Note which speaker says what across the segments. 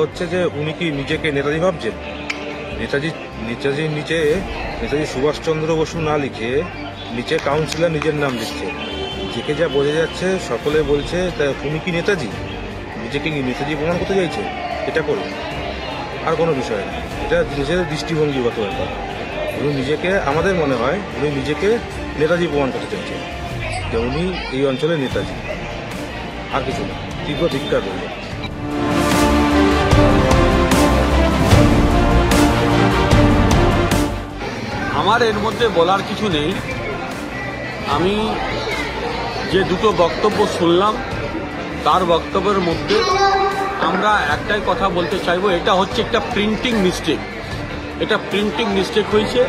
Speaker 1: হচ্ছে যে উনি কি নিজেকে নেতাজি ভাবছেন? নেতাজির নিচে নেতাজি সুভাষচন্দ্র বসু না লিখে নিচে কাউন্সিলর নিজের নাম লিখছে। যেকে যা বোঝা যাচ্ছে সকলে বলছে তা উনি কি নেতাজি? নিজেকে কি নেতাজি প্রমাণ করতে চাইছে এটা করে? আর কোনো বিষয় না, এটা নিজের দৃষ্টিভঙ্গিগত ব্যাপার। উনি নিজেকে, আমাদের মনে হয় উনি নিজেকে নেতাজি প্রমাণ করতে চাইছেন যে উনি এই অঞ্চলের নেতাজি, আর কিছু না। তীব্র ধিক্কার রইল।
Speaker 2: আমার এর মধ্যে বলার কিছু নেই। আমি যে দুটো বক্তব্য শুনলাম তার বক্তব্যের মধ্যে আমরা একটাই কথা বলতে চাইবো, এটা হচ্ছে একটা প্রিন্টিং মিস্টেক। এটা প্রিন্টিং মিস্টেক হয়েছে,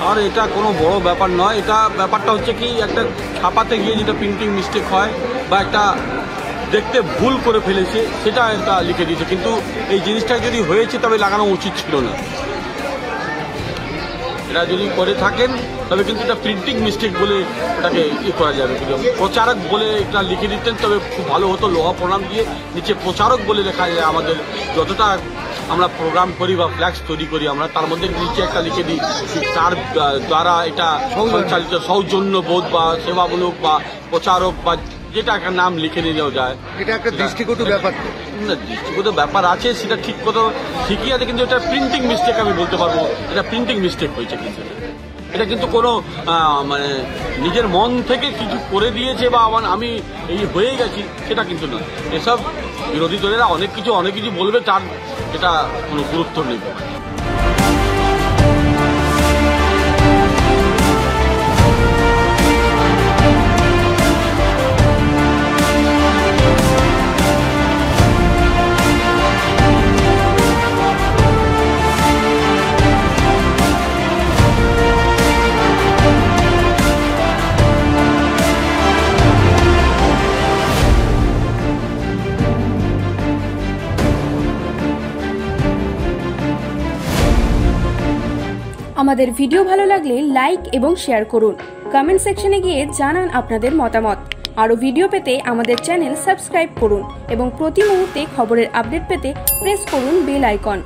Speaker 2: আর এটা কোনো বড় ব্যাপার নয়। এটা ব্যাপারটা হচ্ছে কি, একটা ছাপাতে গিয়ে যেটা প্রিন্টিং মিস্টেক হয় বা একটা দেখতে ভুল করে ফেলেছে সেটা একটা লিখে দিয়েছে, কিন্তু এই জিনিসটা যদি হয়েছে তবে লাগানো উচিত ছিল না। এটা যদি করে থাকেন তবে কিন্তু এটা প্রিন্টিং মিস্টেক বলে এটাকে করা যাবে। প্রচারক বলে এটা লিখে দিতেন তবে খুব ভালো হতো, লোহা প্রণাম দিয়ে নিচে প্রচারক বলে লেখা যায়। আমাদের যতটা আমরা প্রোগ্রাম করি বা ফ্ল্যাক্স তৈরি করি আমরা তার মধ্যে নিচে একটা লিখে দিই তার দ্বারা এটা সঞ্চালিত সৌজন্যবোধ বা সেবামূলক বা প্রচারক বা যেটা একটা নাম লিখে নিয়ে যাওয়া যায়।
Speaker 3: এটা একটা দৃষ্টিগত ব্যাপার,
Speaker 2: দৃষ্টিগত ব্যাপার আছে, সেটা ঠিক কথা ঠিকই আছে, কিন্তু এটা প্রিন্টিং মিস্টেক আমি বলতে পারবো। এটা প্রিন্টিং মিস্টেক হয়েছে, কিন্তু এটা কিন্তু কোনো মানে নিজের মন থেকে কিছু করে দিয়েছে বা আমি এই হয়ে গেছি সেটা কিন্তু নয়। এসব বিরোধী দলেরা অনেক কিছু বলবে, তার এটা কোনো গুরুত্ব নেই।
Speaker 4: আমাদের ভিডিও ভালো লাগলে লাইক এবং শেয়ার করুন। কমেন্ট সেকশনে গিয়ে জানান আপনাদের মতামত। আরও ভিডিও পেতে আমাদের চ্যানেল সাবস্ক্রাইব করুন এবং প্রতি মুহূর্তে খবরের আপডেট পেতে প্রেস করুন বেল আইকন।